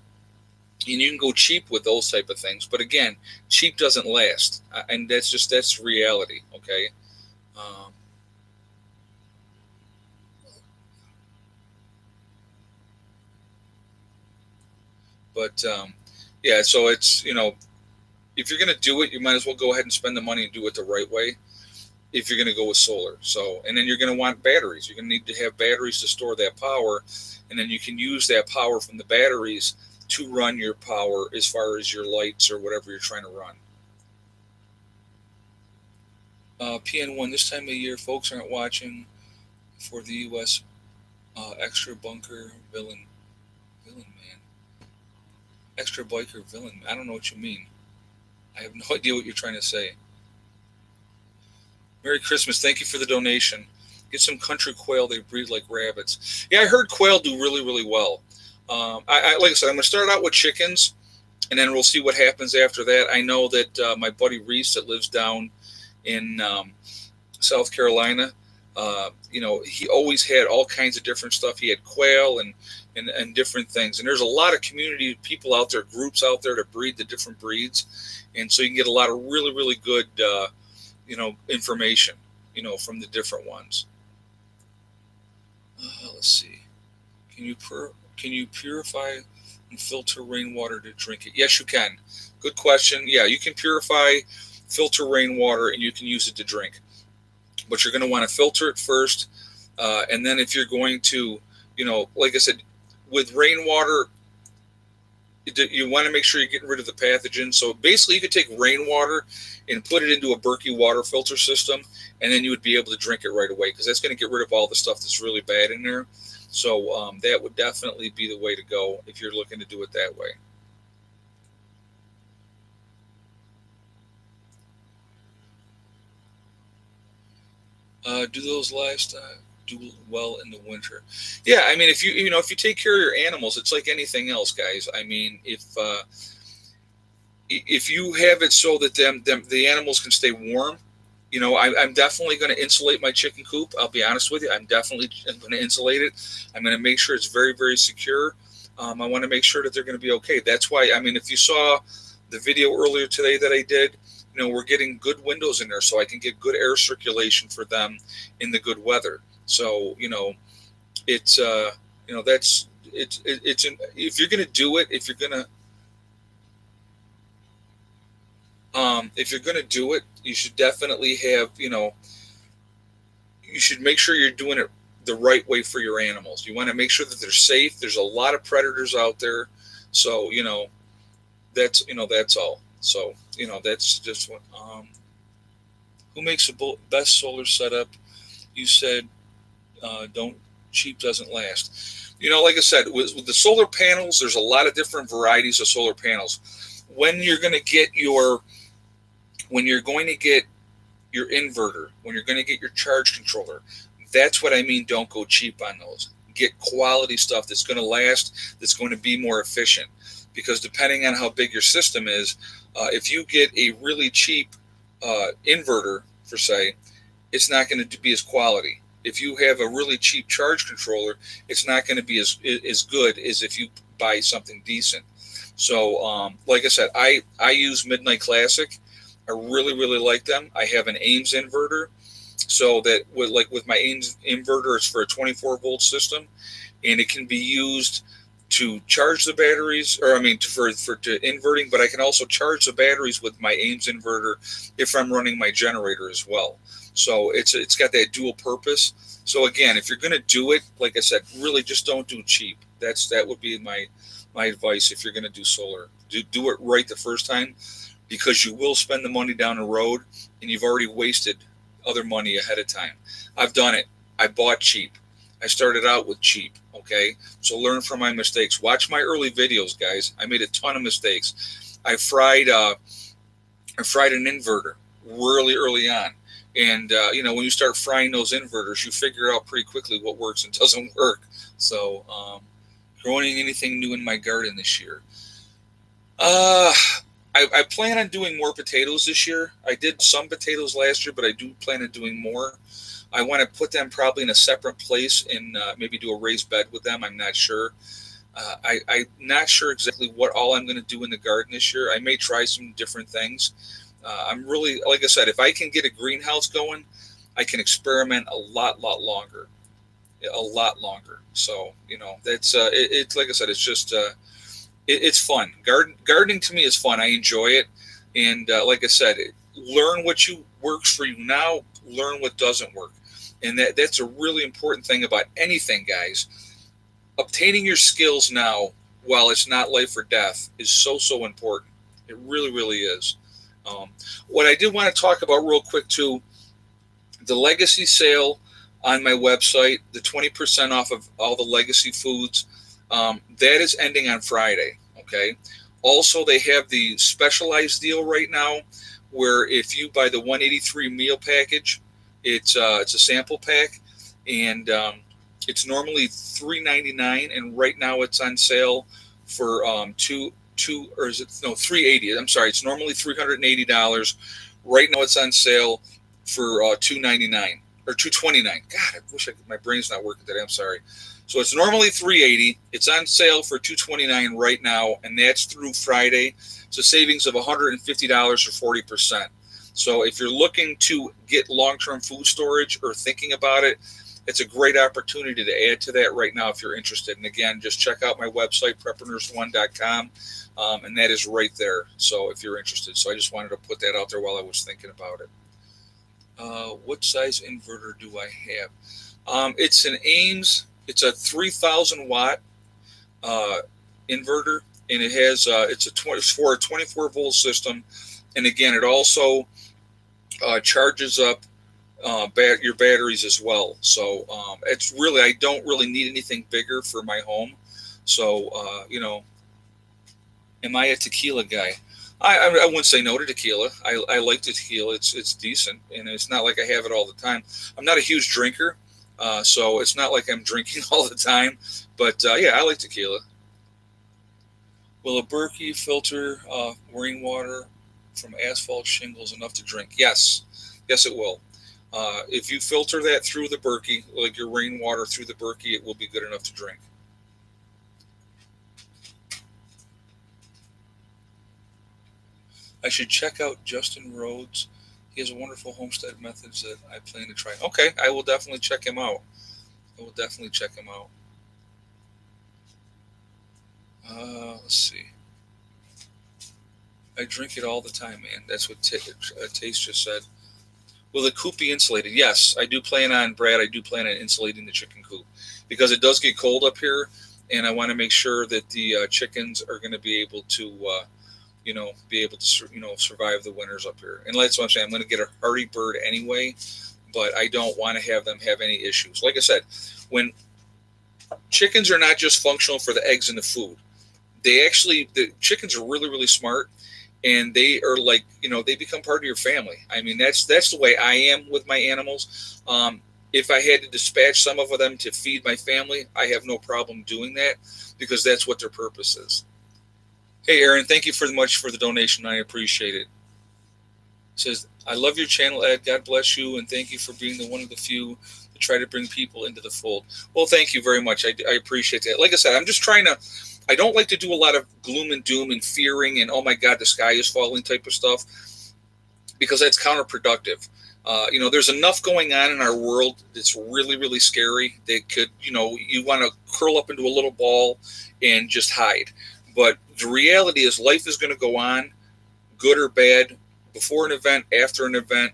And you can go cheap with those type of things. But again, cheap doesn't last, and that's reality. Okay. Um, but yeah, so it's, if you're going to do it, you might as well go ahead and spend the money and do it the right way. If you're going to go with solar, so, and then you're going to want batteries. You're going to need to have batteries to store that power, and then you can use that power from the batteries to run your power as far as your lights or whatever you're trying to run. PN1, this time of year, folks aren't watching for the U.S. Extra bunker villain man, extra biker villain. I don't know what you mean. I have no idea what you're trying to say. Merry Christmas. Thank you for the donation. Get some country quail. They breed like rabbits. Yeah, I heard quail do really, really well. Like I said, I'm going to start out with chickens, and then we'll see what happens after that. I know that my buddy Reese, that lives down in South Carolina, he always had all kinds of different stuff. He had quail and different things. And there's a lot of community people out there, groups out there to breed the different breeds. And so you can get a lot of really, really good, information, from the different ones. Let's see. Can you can you purify and filter rainwater to drink it? Yes, you can. Good question. Yeah, you can purify, filter rainwater, and you can use it to drink. But you're going to want to filter it first, and then if you're going to, like I said, with rainwater, you want to make sure you're getting rid of the pathogens. So basically, you could take rainwater and put it into a Berkey water filter system, and then you would be able to drink it right away, because that's going to get rid of all the stuff that's really bad in there. So that would definitely be the way to go if you're looking to do it that way. Do those livestock do well in the winter. Yeah, I mean, if you take care of your animals, it's like anything else, guys. I mean, if you have it so that the animals can stay warm, I'm definitely going to insulate my chicken coop. I'll be honest with you. I'm definitely going to insulate it. I'm going to make sure it's very, very secure. I want to make sure that they're going to be okay. That's why, I mean, if you saw the video earlier today that I did, we're getting good windows in there so I can get good air circulation for them in the good weather. So, it's, that's, if you're going to do it, if you're going to do it, you should definitely have, you should make sure you're doing it the right way for your animals. You want to make sure that they're safe. There's a lot of predators out there. So, that's all. So, that's just what, who makes the best solar setup? You said, don't cheap doesn't last. Like I said, with the solar panels, there's a lot of different varieties of solar panels. When you're going to get your inverter, when you're going to get your charge controller, that's what I mean. Don't go cheap on those. Get quality stuff that's going to last, that's going to be more efficient. Because depending on how big your system is, if you get a really cheap inverter, for say, it's not going to be as quality. If you have a really cheap charge controller, it's not going to be as good as if you buy something decent. So, like I said, I use Midnight Classic. I really, really like them. I have an Ames inverter, so that with my Ames inverter, it's for a 24-volt system, and it can be used to charge the batteries, or I mean, for inverting. But I can also charge the batteries with my Ames inverter if I'm running my generator as well. So it's got that dual purpose. So again, if you're going to do it, like I said, really just don't do cheap. That would be my advice if you're going to do solar. Do it right the first time, because you will spend the money down the road, and you've already wasted other money ahead of time. I've done it. I bought cheap. I started out with cheap. Okay, so learn from my mistakes. Watch my early videos, guys. I made a ton of mistakes. I fried an inverter really early on, and when you start frying those inverters, you figure out pretty quickly what works and doesn't work. So, growing anything new in my garden this year. I plan on doing more potatoes this year. I did some potatoes last year, but I do plan on doing more. I want to put them probably in a separate place and maybe do a raised bed with them. I'm not sure. I'm not sure exactly what all I'm going to do in the garden this year. I may try some different things. I'm really, like I said, if I can get a greenhouse going, I can experiment a lot longer. So, that's it's like I said, it's just it's fun. Gardening to me is fun. I enjoy it, and like I said, learn what works for you now. Learn what doesn't work, and that's a really important thing about anything, guys. Obtaining your skills now, while it's not life or death, is so important. It really, really is. What I did want to talk about real quick too, the legacy sale on my website, the 20% off of all the legacy foods, that is ending on Friday. Okay. Also, they have the specialized deal right now, where if you buy the 183 meal package, it's a sample pack, and it's normally $3.99, and right now it's on sale for $380. I'm sorry, it's normally $380. Right now it's on sale for $2.99 or $2.29. God, I wish my brain's not working today. I'm sorry. So it's normally $380. It's on sale for $2.29 right now, and that's through Friday. It's a savings of $150 or 40%. So if you're looking to get long-term food storage or thinking about it, it's a great opportunity to add to that right now if you're interested. And again, just check out my website, preppernurse1.com, and that is right there. So if you're interested. So I just wanted to put that out there while I was thinking about it. What size inverter do I have? It's an Ames. It's a 3,000 watt inverter, and it has it's for a 24 volt system, and again, it also charges up your batteries as well. So it's really, I don't really need anything bigger for my home. So am I a tequila guy? I wouldn't say no to tequila. I like the tequila. It's decent, and it's not like I have it all the time. I'm not a huge drinker. So it's not like I'm drinking all the time. But yeah, I like tequila. Will a Berkey filter rainwater from asphalt shingles enough to drink? Yes, yes, it will. If you filter that through the Berkey, like your rainwater through the Berkey, it will be good enough to drink. I should check out Justin Rhodes. He has wonderful homestead methods that I plan to try. Okay, I will definitely check him out. I will definitely check him out. Let's see. I drink it all the time, man. That's what Taste just said. Will the coop be insulated? Yes, I do plan on, Brad. I do plan on insulating the chicken coop because it does get cold up here, and I want to make sure that the chickens are going to be able to, survive the winters up here. And that's what I'm saying. I'm going to get a hardy bird anyway, but I don't want to have them have any issues. Like I said, when chickens are not just functional for the eggs and the food, the chickens are really really smart, and they are like, they become part of your family. I mean, that's the way I am with my animals. If I had to dispatch some of them to feed my family, I have no problem doing that because that's what their purpose is. Hey Aaron, thank you very much for the donation. I appreciate it. Says, I love your channel, Ed. God bless you, and thank you for being the one of the few to try to bring people into the fold. Well, thank you very much. I appreciate that. Like I said, I'm just trying to. I don't like to do a lot of gloom and doom and fearing and oh my God, the sky is falling type of stuff because that's counterproductive. There's enough going on in our world that's really, really scary. They could, you want to curl up into a little ball and just hide. But the reality is, life is going to go on, good or bad, before an event, after an event.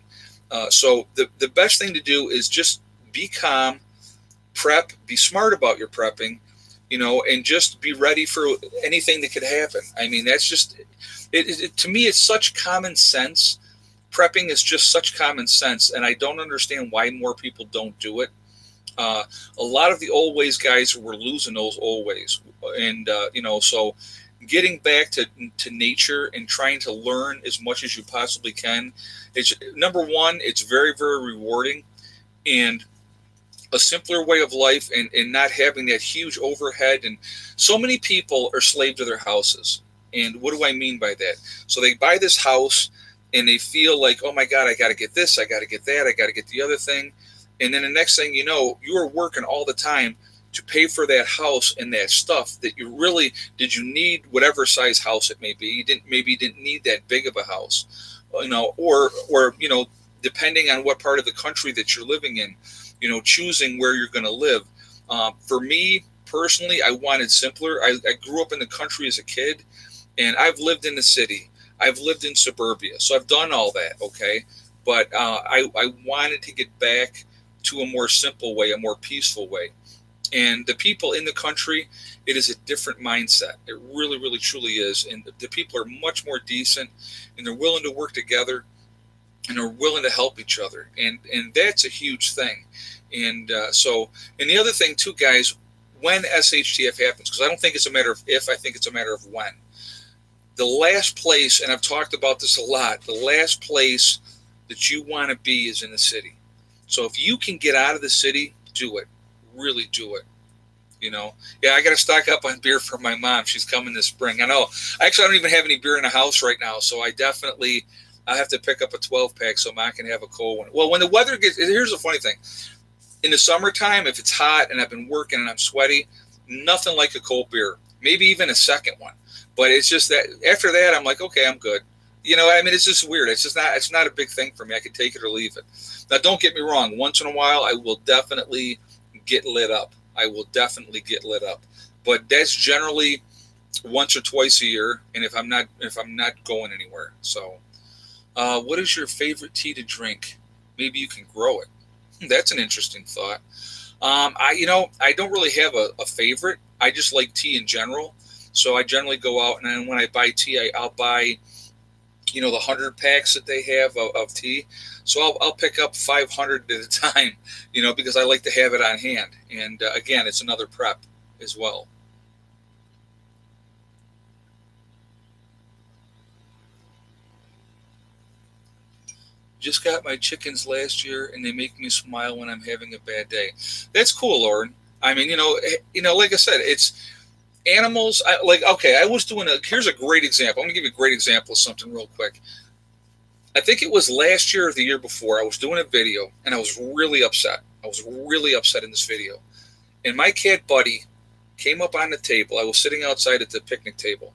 So the best thing to do is just be calm, prep, be smart about your prepping, and just be ready for anything that could happen. I mean, that's just to me, it's such common sense. Prepping is just such common sense, and I don't understand why more people don't do it. A lot of the old ways guys were losing those old ways, and so getting back to nature and trying to learn as much as you possibly can. It's number one. It's very very rewarding, and a simpler way of life, and not having that huge overhead. And so many people are slave to their houses. And what do I mean by that? So they buy this house and they feel like, oh my God, I got to get this, I got to get that, I got to get the other thing. And then the next thing you know, you are working all the time to pay for that house and that stuff that did you need whatever size house it may be? You didn't need that big of a house, or depending on what part of the country that you're living in, choosing where you're going to live. For me personally, I wanted simpler. I grew up in the country as a kid, and I've lived in the city. I've lived in suburbia, so I've done all that. Okay, but I wanted to get back to a more simple way, a more peaceful way. And the people in the country, it is a different mindset. It really, really, truly is. And the people are much more decent, and they're willing to work together, and are willing to help each other. And that's a huge thing. And and the other thing too, guys, when S.H.T.F happens, because I don't think it's a matter of if, I think it's a matter of when. The last place, and I've talked about this a lot, the last place that you want to be is in the city. So if you can get out of the city, do it. Really do it. Yeah, I got to stock up on beer for my mom. She's coming this spring. I know. Actually, I don't even have any beer in the house right now, so I have to pick up a 12-pack so Mom can have a cold one. Well, when the weather here's the funny thing. In the summertime, if it's hot and I've been working and I'm sweaty, nothing like a cold beer. Maybe even a second one. But it's just that after that, I'm like, okay, I'm good. It's just weird. It's not a big thing for me. I could take it or leave it. Now, don't get me wrong. Once in a while, I will definitely get lit up. But that's generally once or twice a year, and if I'm not going anywhere. So, what is your favorite tea to drink? Maybe you can grow it. That's an interesting thought. I don't really have a favorite. I just like tea in general. So I generally go out, and then when I buy tea, I'll buy, the 100 packs that they have of tea. So I'll pick up 500 at a time, because I like to have it on hand. And again, it's another prep as well. Just got my chickens last year, and they make me smile when I'm having a bad day. That's cool, Lauren. I mean, like I said, it's animals. Okay, I was doing here's a great example. I'm gonna give you a great example of something real quick. I think it was last year or the year before. I was doing a video, and I was really upset. I was really upset in this video, and my cat buddy came up on the table. I was sitting outside at the picnic table,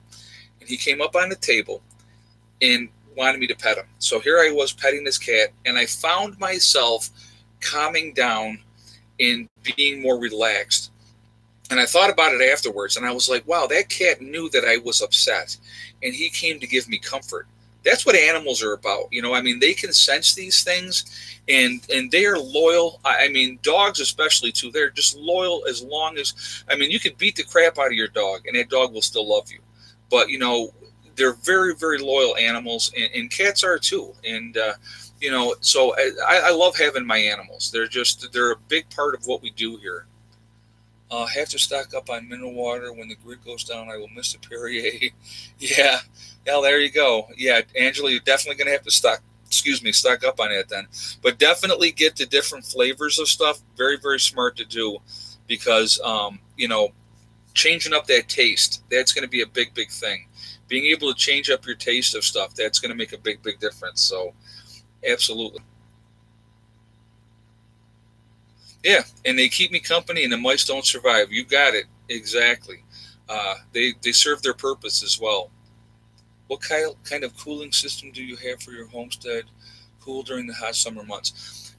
and he came up on the table and wanted me to pet him. So here I was petting this cat, and I found myself calming down and being more relaxed. And I thought about it afterwards, and I was like, wow, that cat knew that I was upset, and he came to give me comfort. That's what animals are about. I mean, they can sense these things, and they are loyal. I mean, dogs especially, too. They're just loyal as long as, I mean, you could beat the crap out of your dog, and that dog will still love you. But, they're very, very loyal animals, and cats are, too. And, so I love having my animals. They're a big part of what we do here. Have to stock up on mineral water. When the grid goes down, I will miss the Perrier. Yeah, there you go. Yeah, Angela, you're definitely going to have to stock up on it then. But definitely get the different flavors of stuff. Very, very smart to do because, changing up that taste, that's going to be a big, big thing. Being able to change up your taste of stuff, that's going to make a big, big difference. So, absolutely. Yeah, and they keep me company, and the mice don't survive. You got it exactly. They serve their purpose as well. What kind of cooling system do you have for your homestead? Cool during the hot summer months.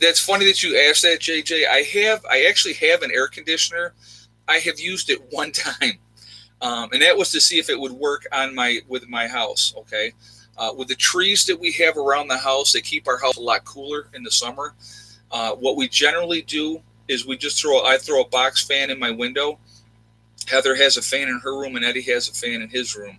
That's funny that you asked that, JJ. I actually have an air conditioner. I have used it one time, and that was to see if it would work with my house. Okay, with the trees that we have around the house, they keep our house a lot cooler in the summer. What we generally do is I throw a box fan in my window. Heather has a fan in her room, and Eddie has a fan in his room.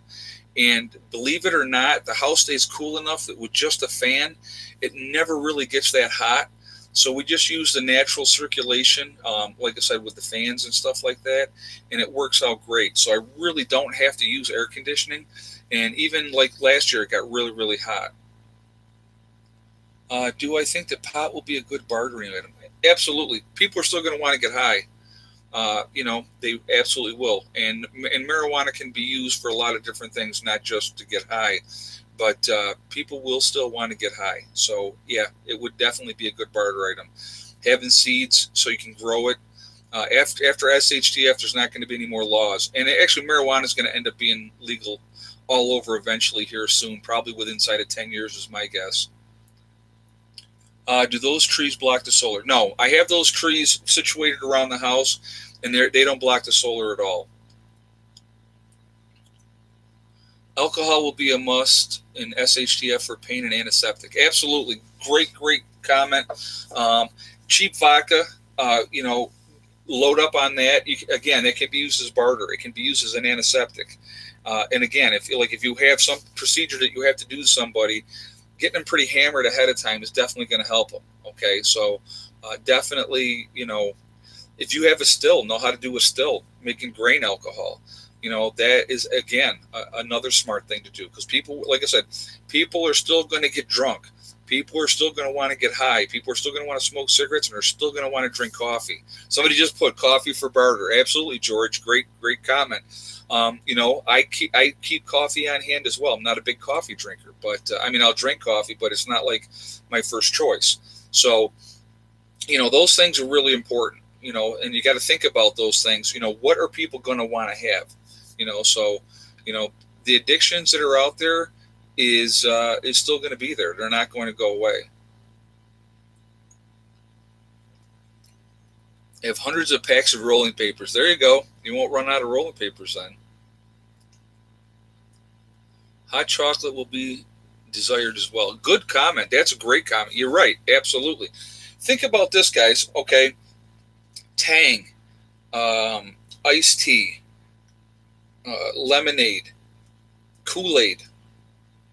And believe it or not, the house stays cool enough that with just a fan, it never really gets that hot. So we just use the natural circulation, like I said, with the fans and stuff like that, and it works out great. So I really don't have to use air conditioning. And even like last year, it got really, really hot. Do I think the pot will be a good bartering item? Absolutely. People are still going to want to get high. They absolutely will. And marijuana can be used for a lot of different things, not just to get high. But people will still want to get high. So, yeah, it would definitely be a good barter item. Having seeds so you can grow it. After S.H.T.F, there's not going to be any more laws. And actually, marijuana is going to end up being legal all over eventually here soon, probably within inside of 10 years is my guess. Do those trees block the solar? No, I have those trees situated around the house, and they don't block the solar at all. Alcohol will be a must in S.H.T.F for pain and antiseptic. Absolutely. Great, great comment. Cheap vodka, load up on that. Again, it can be used as barter. It can be used as an antiseptic. And again, if you have some procedure that you have to do to somebody, getting them pretty hammered ahead of time is definitely going to help them. Okay, so definitely, if you have a still, know how to do a still, making grain alcohol. That is, again, another smart thing to do because people, like I said, people are still going to get drunk. People are still going to want to get high. People are still going to want to smoke cigarettes, and they're still going to want to drink coffee. Somebody just put coffee for barter. Absolutely, George. Great, great comment. I keep coffee on hand as well. I'm not a big coffee drinker, but I'll drink coffee, but it's not like my first choice. So, those things are really important. And you got to think about those things. What are people going to want to have? So, the addictions that are out there is still going to be there. They're not going to go away. I have hundreds of packs of rolling papers. There you go. You won't run out of rolling papers then. Hot chocolate will be desired as well. Good comment. That's a great comment. You're right. Absolutely. Think about this, guys. Okay. Tang, iced tea, lemonade, Kool-Aid.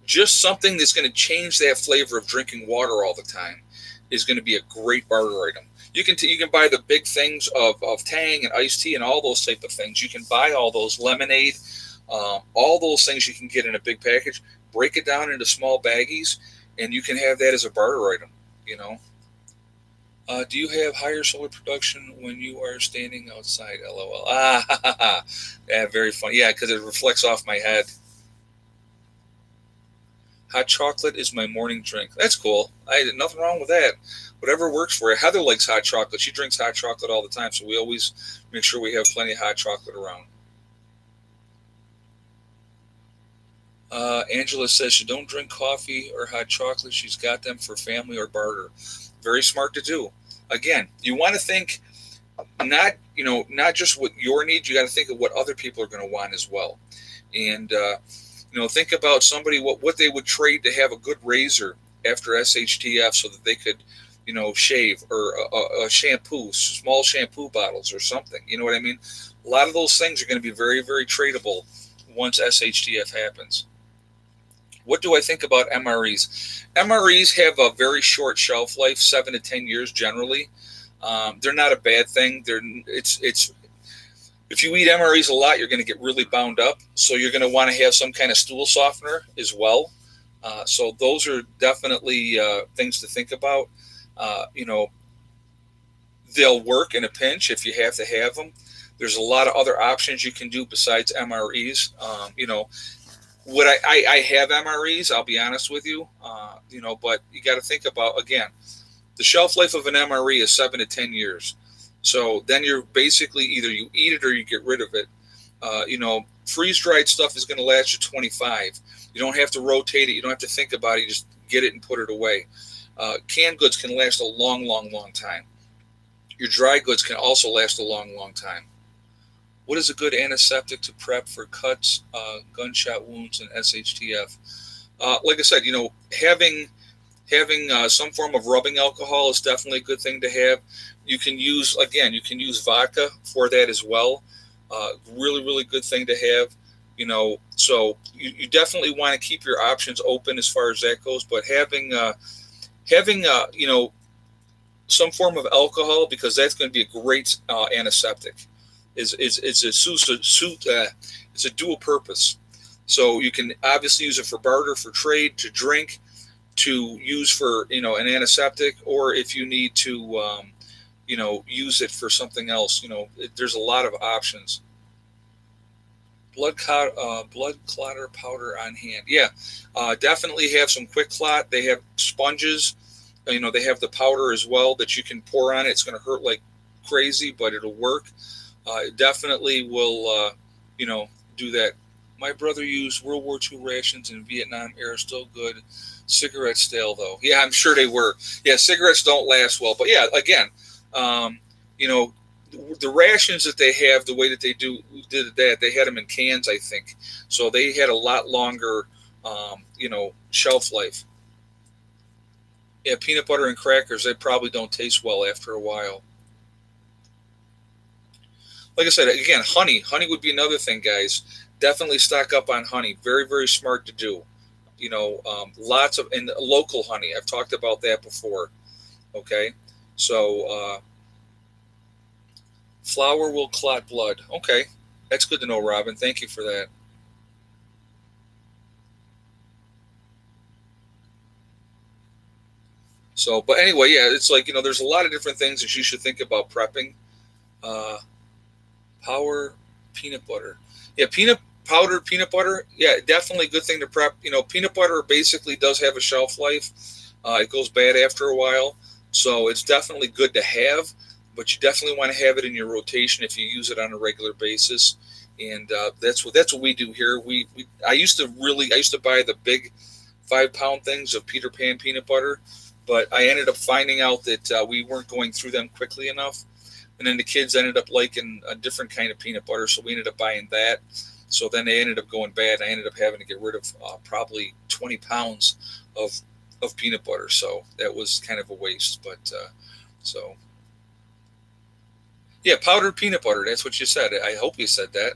Just something that's going to change that flavor of drinking water all the time is going to be a great barter item. You can buy the big things of Tang and iced tea and all those type of things. You can buy all those lemonade, all those things you can get in a big package. Break it down into small baggies, and you can have that as a barter item. You know. Do you have higher solar production when you are standing outside? LOL. Ah, ha, ha, ha. Yeah, very funny. Yeah, because it reflects off my head. Hot chocolate is my morning drink. That's cool. Nothing wrong with that. Whatever works for you. Heather likes hot chocolate. She drinks hot chocolate all the time, so we always make sure we have plenty of hot chocolate around. Angela says she don't drink coffee or hot chocolate. She's got them for family or barter. Very smart to do. Again, you want to think not just what your needs. You got to think of what other people are going to want as well. And think about somebody what they would trade to have a good razor after S.H.T.F. so that they could shave, or a shampoo, small shampoo bottles or something. You know what I mean? A lot of those things are going to be very, very tradable once S.H.T.F. happens. What do I think about MREs? MREs have a very short shelf life, 7 to 10 years generally. They're not a bad thing. It's if you eat MREs a lot, you're going to get really bound up. So you're going to want to have some kind of stool softener as well. So those are definitely things to think about. They'll work in a pinch if you have to have them. There's a lot of other options you can do besides MREs. What I have MREs, I'll be honest with you, but you got to think about, again, the shelf life of an MRE is 7 to 10 years. So then you're basically either you eat it or you get rid of it. Freeze-dried stuff is going to last you 25. You don't have to rotate it. You don't have to think about it. You just get it and put it away. Canned goods can last a long, long, long time. Your dry goods can also last a long, long time. What is a good antiseptic to prep for cuts, gunshot wounds, and S.H.T.F.? Like I said, having some form of rubbing alcohol is definitely a good thing to have. You can use vodka for that as well. Really, really good thing to have. So you definitely want to keep your options open as far as that goes. But having some form of alcohol, because that's going to be a great antiseptic. It's a dual purpose. So you can obviously use it for barter, for trade, to drink, to use for an antiseptic, or if you need to use it for something else. There's a lot of options. Blood clotter powder on hand. Yeah, definitely have some quick clot. They have sponges. They have the powder as well that you can pour on it. It's going to hurt like crazy, but it'll work. It definitely will, do that. My brother used World War II rations in Vietnam era. Still good. Cigarettes stale, though. Yeah, I'm sure they were. Yeah, cigarettes don't last well. But, yeah, again, the rations that they have, the way that they did that, they had them in cans, I think. So they had a lot longer, shelf life. Yeah, peanut butter and crackers, they probably don't taste well after a while. Like I said, again, honey. Honey would be another thing, guys. Definitely stock up on honey. Very, very smart to do. Lots of, and local honey. I've talked about that before. Okay. So, flour will clot blood. Okay. That's good to know, Robin. Thank you for that. So, but anyway, yeah, it's like, there's a lot of different things that you should think about prepping. Power peanut butter. Yeah, powdered peanut butter. Yeah, definitely a good thing to prep. Peanut butter basically does have a shelf life. It goes bad after a while. So it's definitely good to have, but you definitely want to have it in your rotation if you use it on a regular basis. And that's what we do here. I used to buy the big 5-pound things of Peter Pan peanut butter, but I ended up finding out that we weren't going through them quickly enough. And then the kids ended up liking a different kind of peanut butter, so we ended up buying that. So then they ended up going bad. I ended up having to get rid of probably 20 pounds of peanut butter. So that was kind of a waste. But yeah, powdered peanut butter. That's what you said. I hope you said that.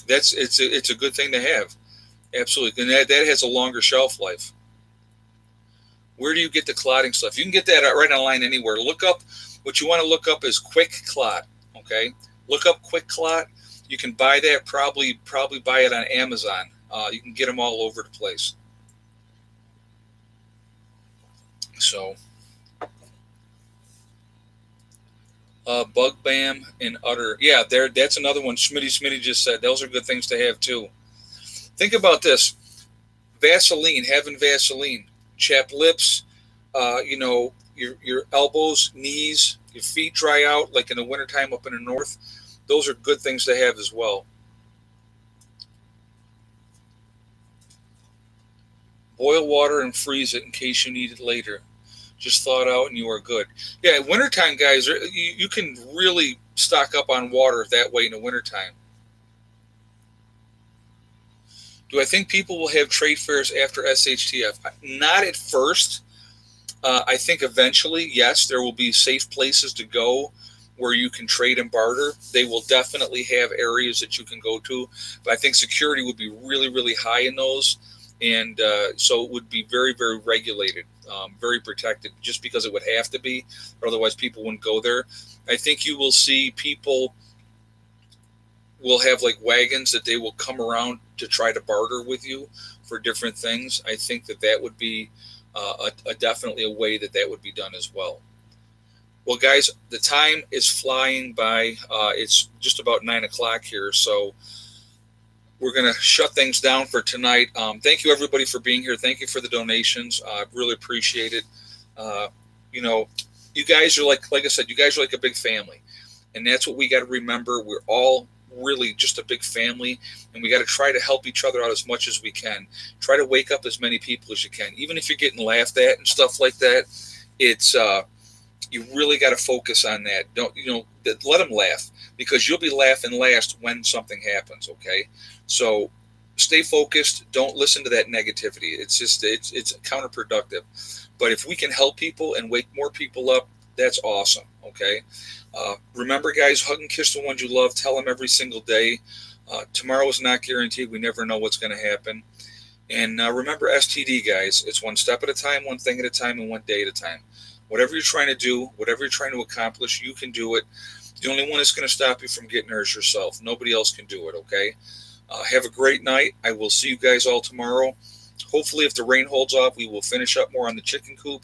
It's a good thing to have. Absolutely. And that has a longer shelf life. Where do you get the clotting stuff? You can get that right online anywhere. Look up. What you want to look up is quick clot. Okay, look up quick clot. You can buy that. Probably buy it on Amazon. You can get them all over the place. So, Bug Bam and Utter. Yeah, there. That's another one. Smitty just said those are good things to have too. Think about this: Vaseline, having Vaseline, chapped lips. Your elbows, knees, your feet dry out like in the wintertime up in the north. Those are good things to have as well. Boil water and freeze it in case you need it later. Just thaw it out and you are good. Yeah, wintertime, guys, you can really stock up on water that way in the wintertime. Do I think people will have trade fairs after S.H.T.F? Not at first. I think eventually, yes, there will be safe places to go where you can trade and barter. They will definitely have areas that you can go to, but I think security would be really, really high in those, and so it would be very, very regulated, very protected, just because it would have to be, or otherwise people wouldn't go there. I think you will see people will have like wagons that they will come around to try to barter with you for different things. I think that that would be definitely a way that that would be done as well. Well, guys, the time is flying by. It's just about 9 o'clock here, so we're going to shut things down for tonight. Thank you, everybody, for being here. Thank you for the donations. I really appreciate it. Uh, you know, you guys are like I said, you guys are like a big family, and that's what we got to remember. We're all really just a big family, and we got to try to help each other out as much as we can. Try to wake up as many people as you can, even if you're getting laughed at and stuff like that. It's you really got to focus on that. Don't let them laugh, because you'll be laughing last when something happens. Okay, so stay focused. Don't listen to that negativity. It's counterproductive. But if we can help people and wake more people up, that's awesome. Okay. Remember, guys, hug and kiss the ones you love. Tell them every single day. Tomorrow is not guaranteed. We never know what's going to happen. And remember, STD, guys, it's one step at a time, one thing at a time, and one day at a time. Whatever you're trying to do, whatever you're trying to accomplish, you can do it. The only one that's going to stop you from getting there is yourself. Nobody else can do it, okay? Have a great night. I will see you guys all tomorrow. Hopefully, if the rain holds off, we will finish up more on the chicken coop,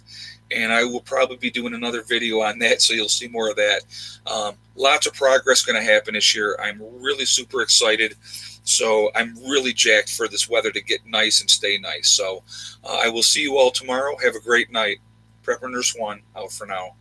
and I will probably be doing another video on that, so you'll see more of that. Lots of progress going to happen this year. I'm really super excited, so I'm really jacked for this weather to get nice and stay nice. So I will see you all tomorrow. Have a great night. Prepper Nurse 1 out for now.